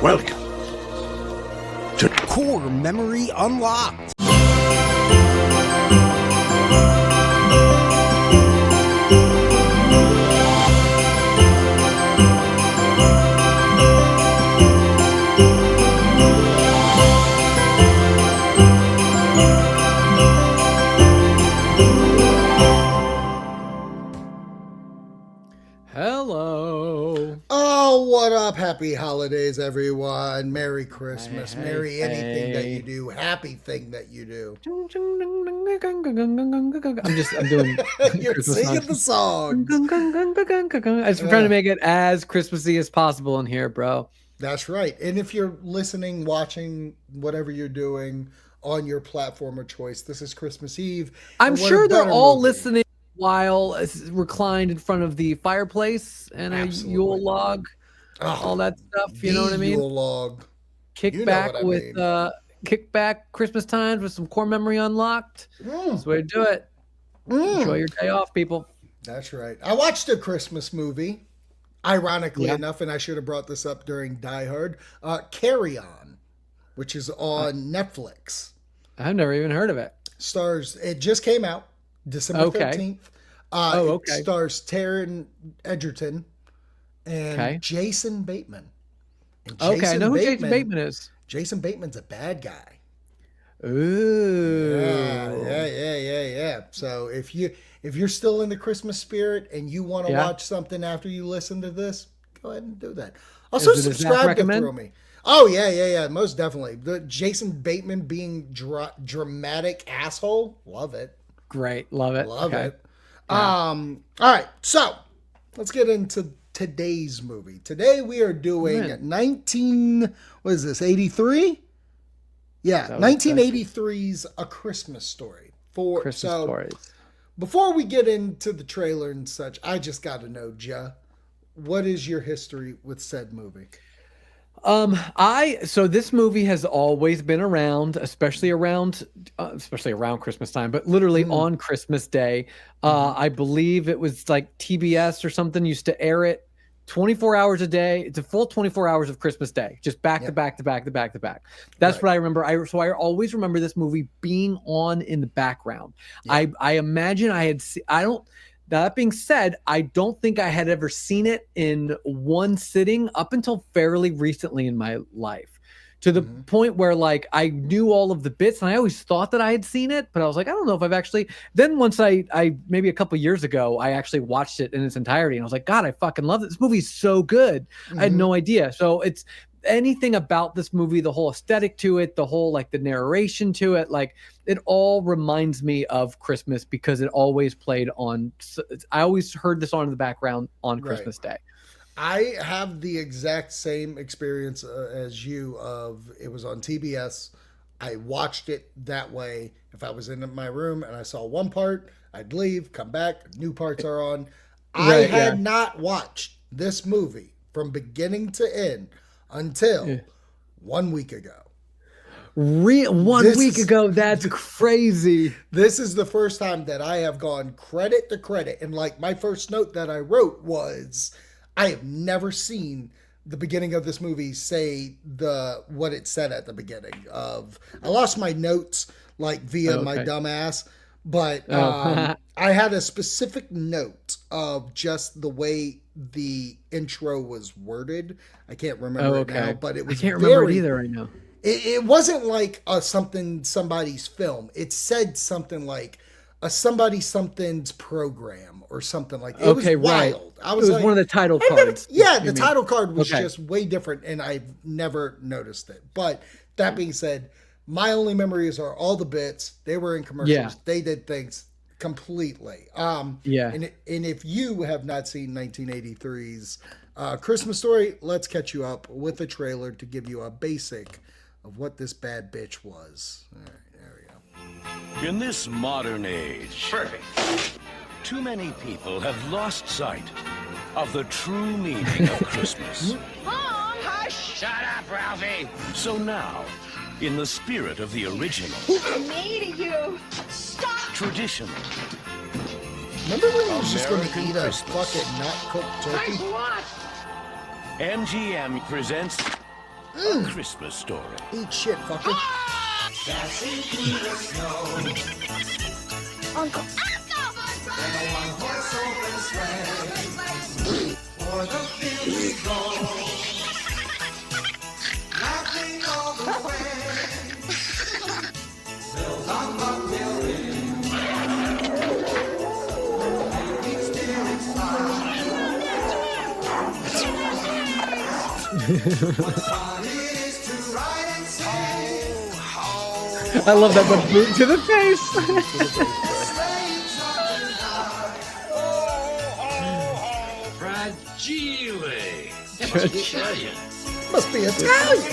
Welcome to Core Memory Unlocked. Hello. Oh, what up? Happy holidays, everyone. Merry Christmas. Merry anything that you do. Happy thing that you do. I'm doing You're Christmas singing songs. the songs. I'm trying to make it as Christmassy as possible in here, bro. That's right. And if you're listening, watching, whatever you're doing on your platform of choice, this is Christmas Eve. I'm And what a sure they're better all movie. listening while reclined in front of the fireplace and a Absolutely. Yule log, all that stuff. You know what I mean? Yule log. Kick You know back what I with mean. kick back Christmas times with some core memory unlocked. That's the way to do it. Enjoy your day off, people. That's right. I watched a Christmas movie, ironically Yeah. enough, and I should have brought this up during Die Hard. Carry On, which is on Netflix. I've never even heard of it. Stars. It just came out December Okay. 15th. Okay. It stars Taron Egerton and Jason Bateman. And Okay, I know who Jason Bateman is. Jason Bateman's a bad guy. Ooh. Yeah. So if you're still in the Christmas spirit and you want to watch something after you listen to this, go ahead and do that. Also Is it a Zach subscribe to recommend? Throw Me. Oh yeah, most definitely. The Jason Bateman being dramatic asshole, love it. Great. Love it. Love Okay. it. All right, so let's get into today's movie. Today we are doing 83? Yeah, 1983's A Christmas Story. Christmas stories. Before we get into the trailer and such, I just got to know, Ja, what is your history with said movie? So this movie has always been around, especially around Christmas time, but literally on Christmas Day. I believe it was like TBS or something used to air it 24 hours a day. It's a full 24 hours of Christmas Day, just back to back to back to back to back. That's what I remember. So I always remember this movie being on in the background. I imagine I had that being said, I don't think I had ever seen it in one sitting up until fairly recently in my life, to the point where like I knew all of the bits and I always thought that I had seen it, but I was like, I don't know if I've actually. Then once I maybe a couple years ago, I actually watched it in its entirety and I was like, God, I fucking love it. This movie's so good. I had no idea. So it's anything about this movie, the whole aesthetic to it, the whole like the narration to it, like it all reminds me of Christmas because it always played on. I always heard this on in the background on Christmas Day. I have the exact same experience as you. Of it was on TBS. I watched it that way. If I was in my room and I saw one part, I'd leave, come back, new parts are on. I had not watched this movie from beginning to end until 1 week ago. One week ago, that's crazy. This is the first time that I have gone credit to credit. And like my first note that I wrote was, I have never seen the beginning of this movie say what it said at the beginning of. I lost my notes like via my dumb ass, but I had a specific note of just the way the intro was worded. I can't remember it now, but it was I can't remember it either right now. It wasn't like somebody's film. It said something like somebody's program or something like that. It was wild. It was like, one of the title cards. The title card was just way different, and I've never noticed it. But that being said, my only memories are all the bits. They were in commercials. Yeah. They did things completely. And if you have not seen 1983's Christmas Story, let's catch you up with a trailer to give you a basic of what this bad bitch was. All right, there we go. In this modern age, too many people have lost sight of the true meaning of Christmas. Mom, hush! Shut up, Ralphie! So now, in the spirit of the original, Me to you! Stop! traditional, Remember when he was just going to American eat a Christmas. fucking not cooked turkey? What? MGM presents A Christmas Story. Eat shit, fucker. Uncle. I love that, the boot to the face. Fragile. Must be Italian.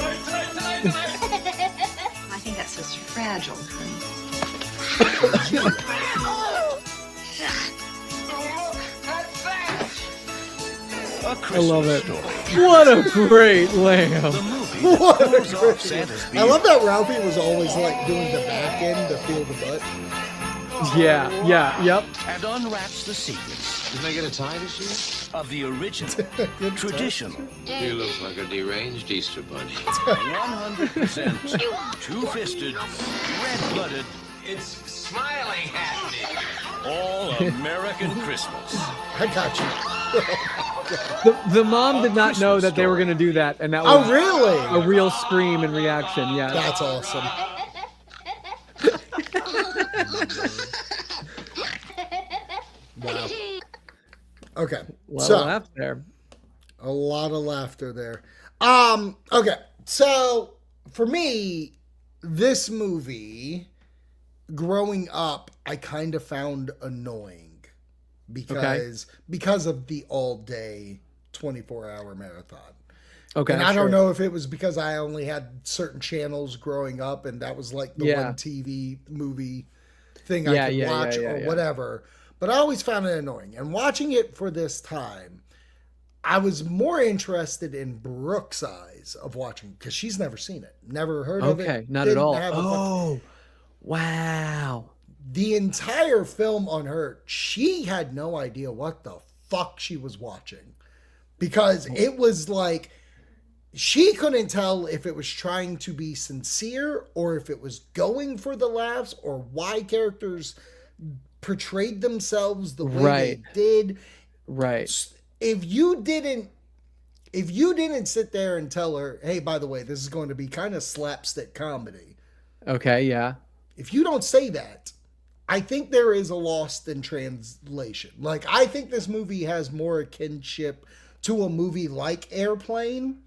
I think that says fragile, honey. A I Christmas love it. Story. What a great lamb. The movie that What a pulls off great- Santa's I love that Ralphie was always like doing the back end to feel the butt. Yeah, yep. and unwraps the secrets Did I get a tie this year? of the original, Good traditional, He looks like a deranged Easter bunny. 100% two-fisted, red-blooded, It's smiling at me. all-American Christmas. I got you. The mom did not know that they were going to do that, and that Oh, was really? a real scream and reaction. Yeah. That's awesome. Wow. Okay. Well, So laugh there. a lot of laughter there. Okay. So for me, this movie growing up, I kind of found annoying because of the all day 24-hour marathon. Okay. And I sure. don't know if it was because I only had certain channels growing up and that was like the Yeah. one TV movie thing Yeah, I could watch or yeah. whatever. But I always found it annoying. And watching it for this time, I was more interested in Brooke's eyes of watching because she's never seen it, never heard of it. Okay, not at didn't all. have a Oh, wow. the entire film on her, she had no idea what the fuck she was watching because it was like she couldn't tell if it was trying to be sincere or if it was going for the laughs or why characters portrayed themselves the way Right. they did. Right. If you didn't sit there and tell her, hey, by the way, this is going to be kind of slapstick comedy. Okay. Yeah. If you don't say that, I think there is a lost in translation. Like, I think this movie has more kinship to a movie like Airplane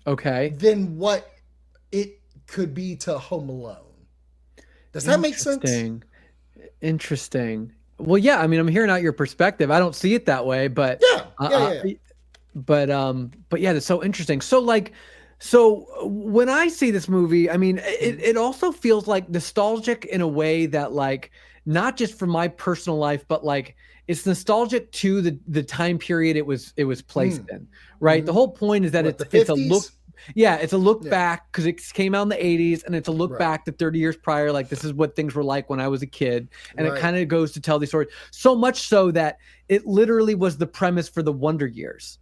Okay. than what it could be to Home Alone. Does that make sense? Interesting. Well, yeah. I mean, I'm hearing out your perspective. I don't see it that way, but Yeah. but yeah, that's so interesting. So when I see this movie, I mean, it also feels like nostalgic in a way that like not just for my personal life, but like it's nostalgic to the time period it was placed in, right? The whole point is that What, it's the a look. 50s? Yeah, it's a look Yeah. back because it came out in the 80s, and it's a look Right. back to 30 years prior. Like this is what things were like when I was a kid, and Right. it kind of goes to tell these stories. So much so that it literally was the premise for the Wonder Years.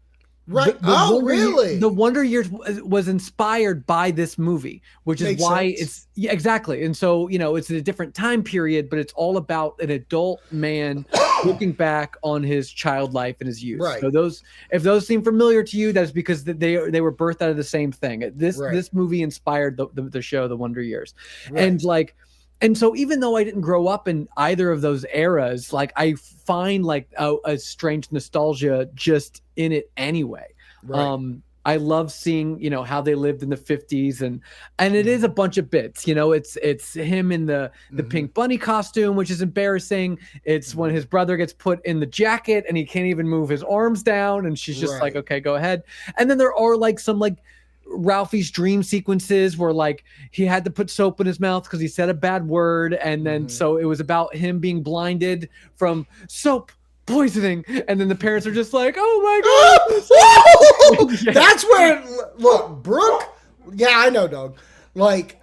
Right. The Oh, Wonder really? The Wonder Years was inspired by this movie, which is Makes why sense. it's exactly. And so, it's a different time period, but it's all about an adult man looking back on his child life and his youth. Right. So if those seem familiar to you, that's because they were birthed out of the same thing. This Right. movie inspired the show, The Wonder Years. Right. And so even though I didn't grow up in either of those eras, like I find like a strange nostalgia just in it anyway. Right. I love seeing, how they lived in the 50s and it is a bunch of bits, it's him in the pink bunny costume, which is embarrassing. It's when his brother gets put in the jacket and he can't even move his arms down. And she's just like, Right. okay, go ahead. And then there are like some like Ralphie's dream sequences where like he had to put soap in his mouth because he said a bad word. And then so it was about him being blinded from soap poisoning, and then the parents are just like, oh my god. Yeah. That's where, look, Brooke, yeah, I know, dog. Like,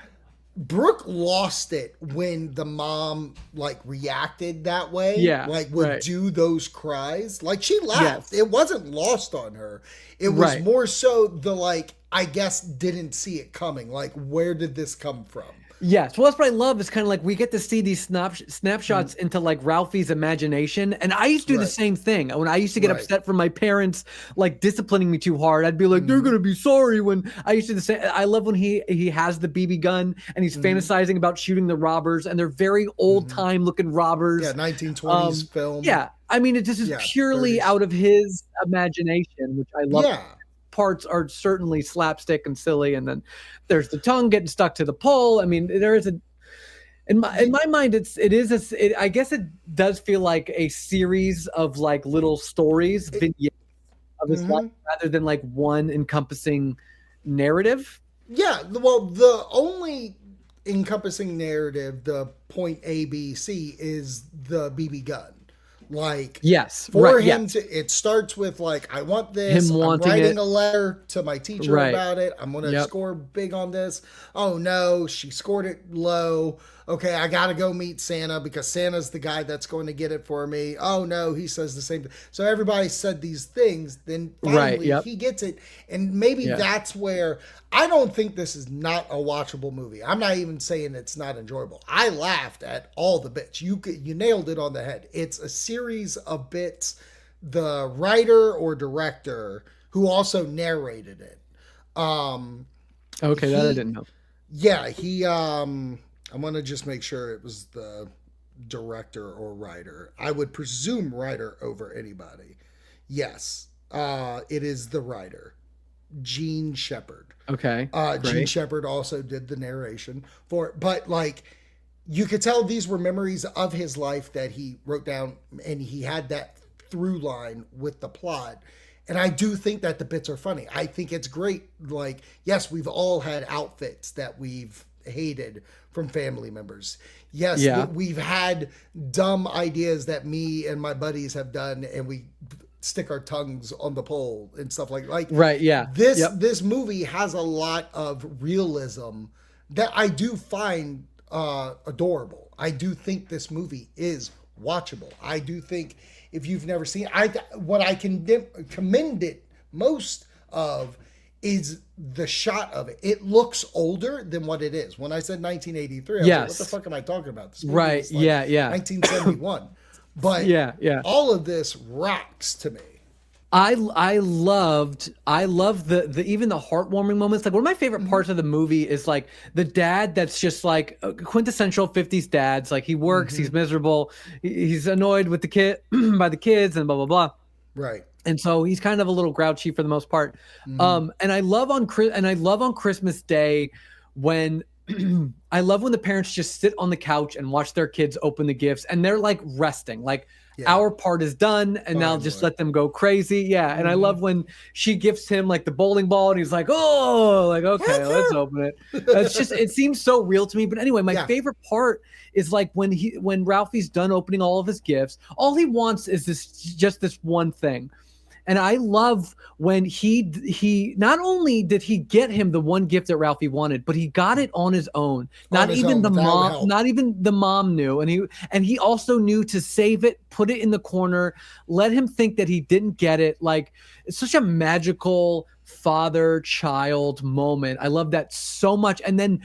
Brooke lost it when the mom, like, reacted that way. Yeah, Like, would right. do those cries. Like, she laughed. Yes. It wasn't lost on her. It was Right. more so the, like, I guess, didn't see it coming. Like, where did this come from? Yes. Well, that's what I love is kind of like we get to see these snapshots into like Ralphie's imagination. And I used to do the Right. same thing. When I used to get Right. upset from my parents, like disciplining me too hard, I'd be like, they're going to be sorry when I used to say, I love when he has the BB gun and he's fantasizing about shooting the robbers, and they're very old time looking robbers. Yeah, 1920s film. Yeah. I mean, it just is purely 30s. out of his imagination, which I love. Yeah. Parts are certainly slapstick and silly, and then there's the tongue getting stuck to the pole. I mean, there is in my mind, I guess it does feel like a series of like little stories, vignettes of his life, rather than like one encompassing narrative. Yeah, well, the only encompassing narrative, the point A, B, C, is the BB gun. Like, yes, for right, him to, it starts with like, I want this. Him I'm wanting writing it. a letter to my teacher Right. about it. I'm going to score big on this. Oh no, she scored it low. Okay, I got to go meet Santa because Santa's the guy that's going to get it for me. Oh no, he says the same thing. So everybody said these things. Then finally he gets it. And maybe that's where, I don't think this is not a watchable movie. I'm not even saying it's not enjoyable. I laughed at all the bits. You nailed it on the head. It's a series of bits. The writer or director who also narrated it. Okay, that I didn't know. Yeah, I'm going to just make sure it was the director or writer. I would presume writer over anybody. Yes, it is the writer, Gene Shepard. Okay. Gene Shepard also did the narration for it. But like, you could tell these were memories of his life that he wrote down, and he had that through line with the plot. And I do think that the bits are funny. I think it's great. Like, yes, we've all had outfits that we've hated from family members. Yes, we've had dumb ideas that me and my buddies have done, and we stick our tongues on the pole and stuff like right. Yeah. This movie has a lot of realism that I do find adorable. I do think this movie is watchable. I do think if you've never seen what I can commend it most of is the shot of it. It looks older than what it is. When I said 1983, I was like, what the fuck am I talking about? This movie right. was like 1971. But all of this rocks to me. I love the even the heartwarming moments. Like one of my favorite parts of the movie is like the dad that's just like quintessential 50s dads. Like he works, he's miserable, he's annoyed with the kid by the kids and blah blah blah. Right. And so he's kind of a little grouchy for the most part. And I love on Christmas Day when I love when the parents just sit on the couch and watch their kids open the gifts and they're like resting, like our part is done and now just let them go crazy. Yeah. And I love when she gifts him like the bowling ball and he's like, oh, like, okay, let's open it. It's just, it seems so real to me. But anyway, my favorite part is like when Ralphie's done opening all of his gifts, all he wants is just this one thing. And I love when he not only did he get him the one gift that Ralphie wanted, but he got it on his own. Not even the mom knew. And he also knew to save it, put it in the corner, let him think that he didn't get it. Like, it's such a magical father-child moment. I love that so much. And then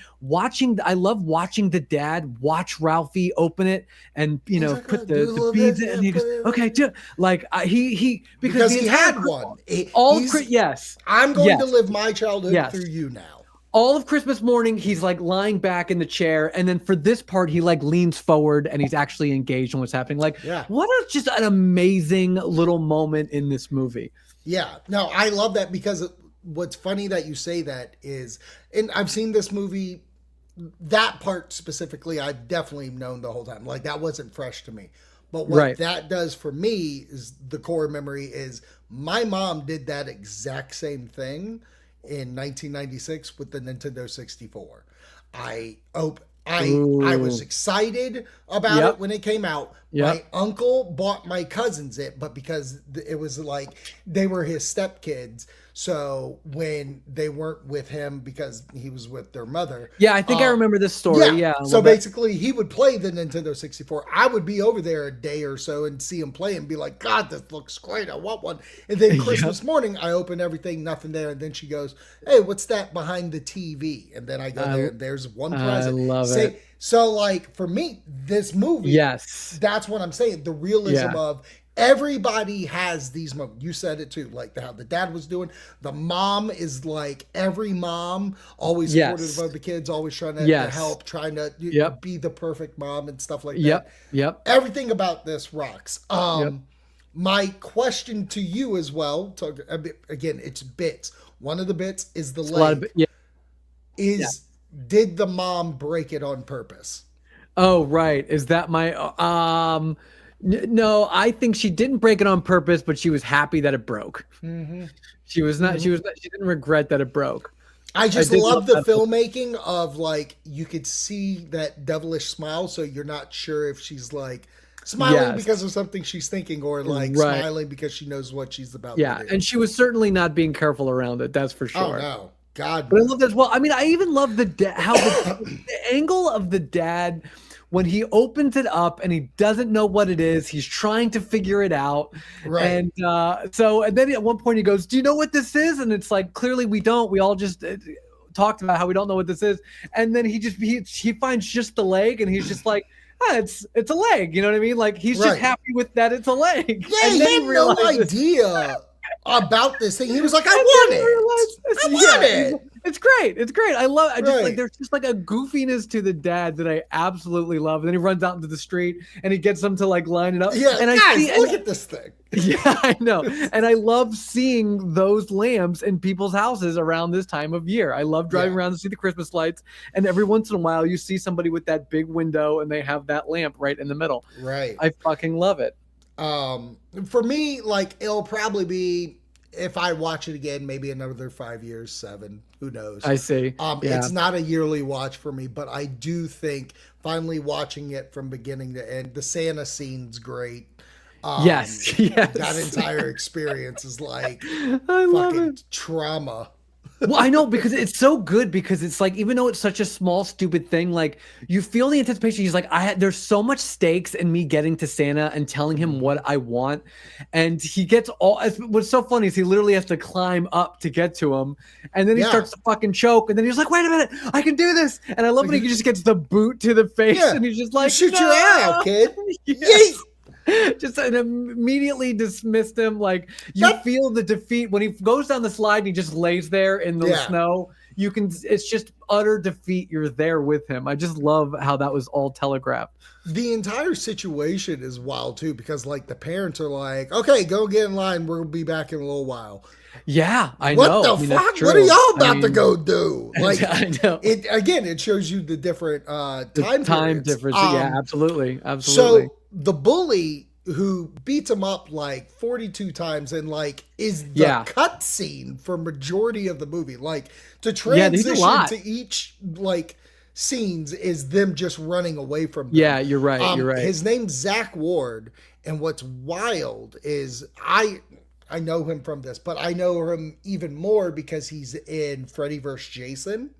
I love watching the dad watch Ralphie open it and put the beads in, and he goes, okay, like because he had one. Yes, I'm going to live my childhood through you now. All of Christmas morning, he's like lying back in the chair, and then for this part, he like leans forward and he's actually engaged in what's happening. Like, what just an amazing little moment in this movie. Yeah, no, I love that because what's funny that you say that is, and I've seen this movie, that part specifically, I've definitely known the whole time. Like, that wasn't fresh to me. But what that does for me is the core memory is my mom did that exact same thing in 1996 with the Nintendo 64. I was excited about it when it came out, Yep. My uncle bought my cousins it, but because it was like they were his stepkids. So when they weren't with him because he was with their mother. Yeah, I think I remember this story. Yeah. a So little bit. basically, he would play the Nintendo 64. I would be over there a day or so and see him play and be like, God, this looks great. I want one. And then Christmas morning, I open everything, nothing there. And then she goes, hey, what's that behind the TV? And then I go there and there's one present. I love it. So, like, for me, this movie, Yes. that's what I'm saying. The realism of everybody has these moments. You said it too, like how the dad was doing. The mom is like every mom, always supportive of the kids, always trying to help, trying to be the perfect mom and stuff like that. Yep. Everything about this rocks. My question to you as well, again, it's bits. One of the bits is the leg. Did the mom break it on purpose? Oh, right. Is that my no, I think she didn't break it on purpose, but she was happy that it broke. She was not. She didn't regret that it broke. I just love the filmmaking of like you could see that devilish smile, so you're not sure if she's like smiling because of something she's thinking or like smiling because she knows what she's about. Yeah, and she was certainly not being careful around it. That's for sure. Oh no, God! But I love that as well. I mean, I even love how the angle of the dad. When he opens it up and he doesn't know what it is, he's trying to figure it out. Right. And and then at one point he goes, do you know what this is? And it's like, clearly we don't. We all just talked about how we don't know what this is. And then he finds just the leg and he's just like, it's a leg. You know what I mean? Like he's just happy with that it's a leg. Yeah, and he had no idea about this thing. He was like, I want it. It's great. It's great. I love. I just like there's just like a goofiness to the dad that I absolutely love. And then he runs out into the street and he gets them to like line it up. Yeah, and guys, look at this thing. Yeah, I know. And I love seeing those lamps in people's houses around this time of year. I love driving around to see the Christmas lights. And every once in a while, you see somebody with that big window and they have that lamp right in the middle. Right. I fucking love it. For me, like it'll probably be. If I watch it again, maybe another 5 years, 7, who knows? I see. It's not a yearly watch for me, but I do think finally watching it from beginning to end, the Santa scene's great. Yes. That entire experience is like fucking trauma. Well, I know because it's so good because it's like, even though it's such a small, stupid thing, like you feel the anticipation. He's like, there's so much stakes in me getting to Santa and telling him what I want. And he gets what's so funny is he literally has to climb up to get to him. And then he starts to fucking choke. And then he's like, wait a minute, I can do this. And I love when he just gets the boot to the face and he's just like, shoot your eye out, kid. Yes. Just immediately dismissed him. Like you feel the defeat when he goes down the slide and he just lays there in the snow. It's just utter defeat. You're there with him. I just love how that was all telegraphed. The entire situation is wild too, because like the parents are like, okay, go get in line. We'll be back in a little while. Yeah, know. What the fuck? What are y'all about to go do? Like, I know. It shows you the different time difference. Yeah, absolutely. So the bully who beats him up like 42 times and like is the cut scene for majority of the movie. Like to transition to each like scenes is them just running away from them. Yeah, you're right. You're right. His name's Zach Ward, and what's wild is I know him from this, but I know him even more because he's in Freddy vs. Jason.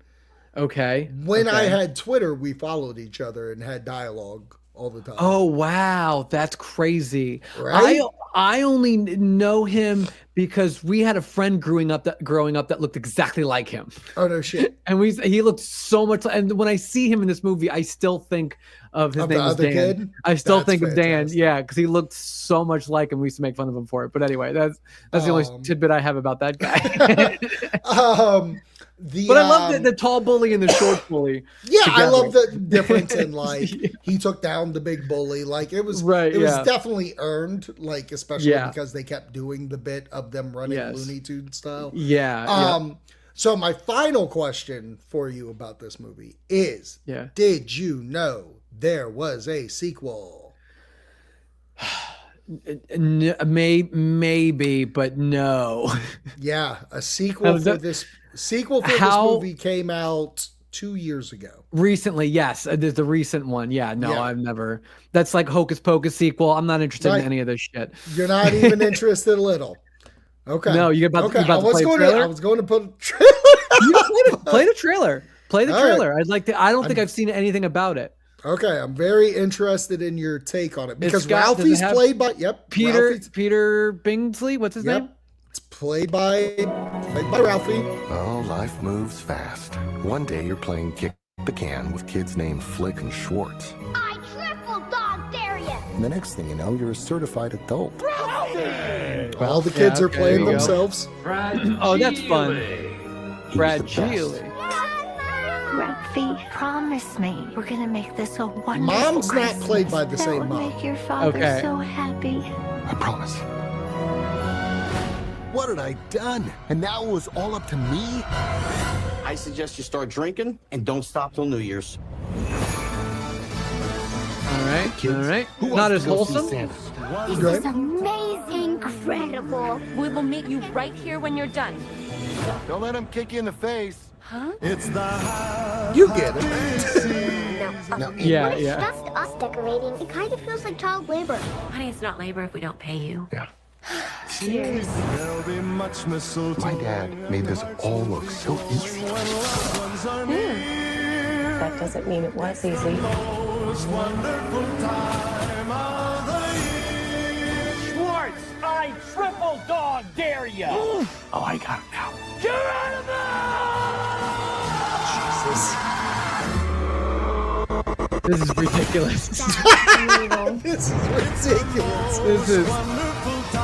Okay. When I had Twitter, we followed each other and had dialogue all the time. Oh wow, that's crazy. Right? I only know him because we had a friend growing up that looked exactly like him. Oh no shit. And he looked so much and when I see him in this movie, I still think of his name is Dan. Kid? I still think fantastic. of Dan, yeah, because he looked so much like him. We used to make fun of him for it. But anyway, that's the only tidbit I have about that guy. But I love the tall bully and the short bully. Yeah, together. I love the difference in like he took down the big bully. Like it was was definitely earned, like especially because they kept doing the bit of them running Looney Tunes style. Yeah. So my final question for you about this movie is: did you know there was a sequel? Maybe, but no. Yeah, a sequel for this. Sequel for this movie came out 2 years ago. Recently, yes, the recent one. Yeah, no, Yeah. I've never. That's like Hocus Pocus sequel. I'm not interested Right. in any of this shit. You're not even interested a little. Okay. No, you're about to play a I trailer? was going to put a trailer. Play the trailer. Play the All right. trailer. I'd like to. I don't think I've seen anything about it. Okay, I'm very interesed in your take on it because does it Ralphie's have played by Peter Bingsley. What's his name? It's played by Ralphie. Oh, life moves fast. One day you're playing kick the can with kids named Flick and Schwartz. I triple dog dare you! And the next thing you know, you're a certified adult. All the kids are playing there you go. themselves. Oh, that's fun. He's Brad the best. Gili. Ralphie, promise me we're gonna make this a wonderful Mom's not Christmas. played by the that same would mom. make your father Okay. so happy. I promise. What had I done? And now it was all up to me? I suggest you start drinking and don't stop till New Year's. All right. Kids, All right. who Not wants as to go see wholesome. Santa? This is amazing, incredible. We will meet you right here when you're done. Don't let him kick you in the face. You get it. No, Yeah, When it's yeah. just us decorating, it kind of feels like child labor. Honey, it's not labor if we don't pay you. Yeah. Cheers. My dad made this all look so easy. That doesn't mean it was easy. Schwartz, I triple dog dare you. Oh, I got it now. This is ridiculous. This is ridiculous. This is.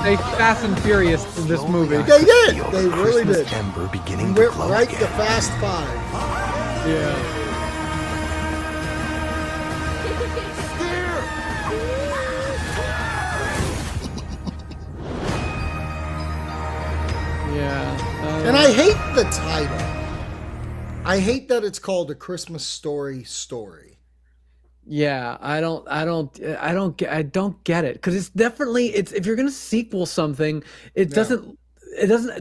They Fast and Furious in this movie. They did. Feel They the really Christmas did. ember We beginning to went glow right again. to Fast Five. Yeah. Yeah. And I hate the title. I hate that it's called A Christmas Story. Yeah, I don't get it because it's definitely if you're gonna sequel something, it doesn't.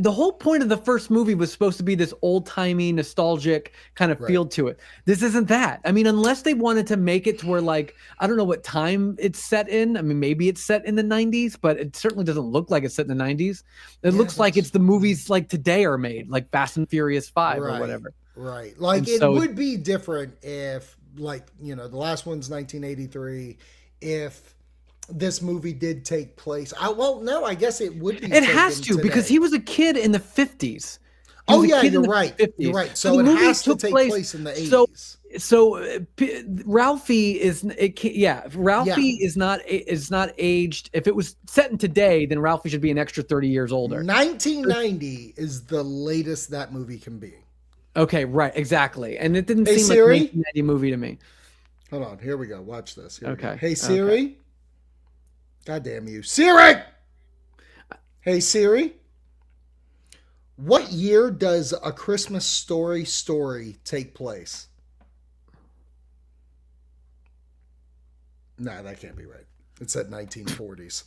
The whole point of the first movie was supposed to be this old-timey, nostalgic kind of feel to it. This isn't that. I mean, unless they wanted to make it to where, like, I don't know what time it's set in. I mean, maybe it's set in the 90s, but it certainly doesn't look like it's set in the 90s. It looks like it's the movies like today are made, like Fast and Furious 5 or whatever. Right. Like, And it so- would be different if, like, you know, the last one's 1983. If this movie did take place, I guess it would be. It has taken to because today. he was a kid in the 50s. He Oh was a yeah, kid in you're the right. 50s. You're right. So So the it movie has to took take place- place in the 80s. Ralphie is Ralphie is not aged. If it was set in today, then Ralphie should be an extra 30 years older. 1990 is the latest that movie can be. Okay, right, exactly. And it didn't Hey, seem Siri? like a 1990 movie to me. Hold on, here we go. Watch this. Here we go. Okay, Hey Siri. God damn you, Siri. Hey Siri. What year does A Christmas Story take place? Nah, that can't be right. It said 1940s.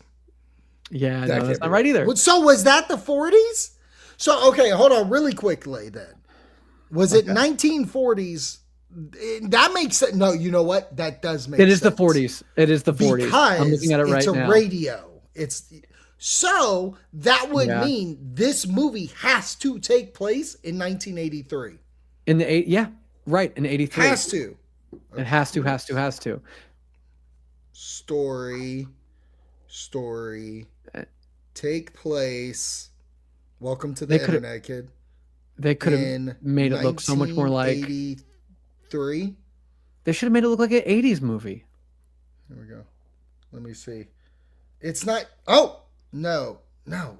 Yeah, That no, can't that's be not right either. So was that the 40s? So okay, hold on, really quickly then. Was it 1940s? That makes sense. No, you know what? That does make sense. It is the 40s. It is the 40s. Because I'm looking at it right it's a now. radio. It's so that would Yeah. mean this movie has to take place in 1983. In the right, in 83. Has to. It has to. Story take place. Welcome to the They could've- internet, kid. They could In have made it look so much more like 1983. they should have made it look like an 80s movie. Here we go. Let me see. It's not. Oh no,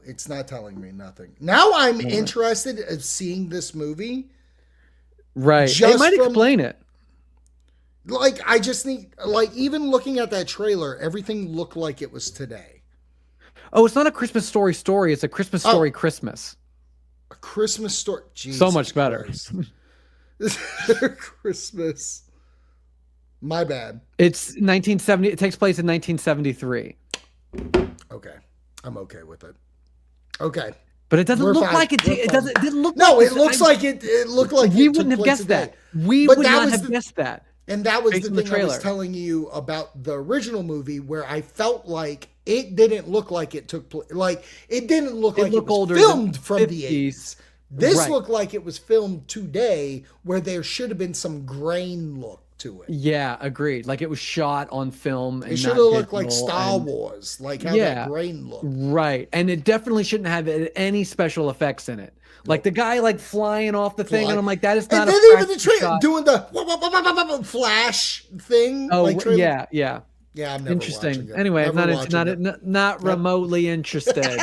it's not telling me nothing. Now I'm interested in seeing this movie. Right. Just It might from- explain it. Like I just need, like even looking at that trailer, everything looked like it was today. Oh, it's not a Christmas story. It's a Christmas story Christmas. A Christmas story. Jesus So much better. Christ. Christmas. My bad. It's 1970. It takes place in 1973. Okay. I'm okay with it. Okay. But it doesn't We're look fine. like it. We're It fine. doesn't. It didn't look. No, like it looks like it. It looked like we it took wouldn't have place guessed today. that. We But would that not was have the- guessed that. And that was based the on the thing I was trailer. telling you about the original movie, where I felt like it didn't look like it took place. Like it didn't look like it looked was older filmed than from the 50s. 80s. This Right. looked like it was filmed today, where there should have been some grain look to it. Yeah, agreed. Like it was shot on film. And It should not have looked like digital, Star and- Wars, like how Yeah. that grain looked. Right. And it definitely shouldn't have any special effects in it. Like the guy like flying off the thing, and I'm like, that is not And a then even the practical trailer shot. doing the flash thing. Oh, like trailer. yeah, yeah. Yeah, I'm never Interesting. watching it. Anyway, I'm Never not watching it. not remotely interested.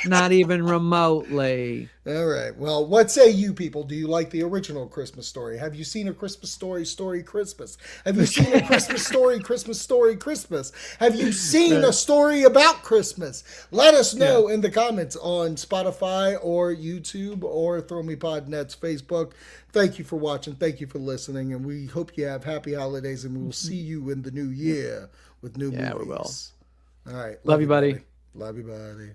Not even remotely. All right. Well, what say you people? Do you like the original Christmas Story? Have you seen A Christmas Story, Story Christmas? Have you seen A Christmas Story, Christmas Story, Christmas? Have you seen a story about Christmas? Let us know in the comments on Spotify or YouTube or ThrowMePodNet's Facebook. Thank you for watching. Thank you for listening. And we hope you have happy holidays, and we will see you in the new year with new movies. We will. All right. Love you, buddy. Love you, buddy.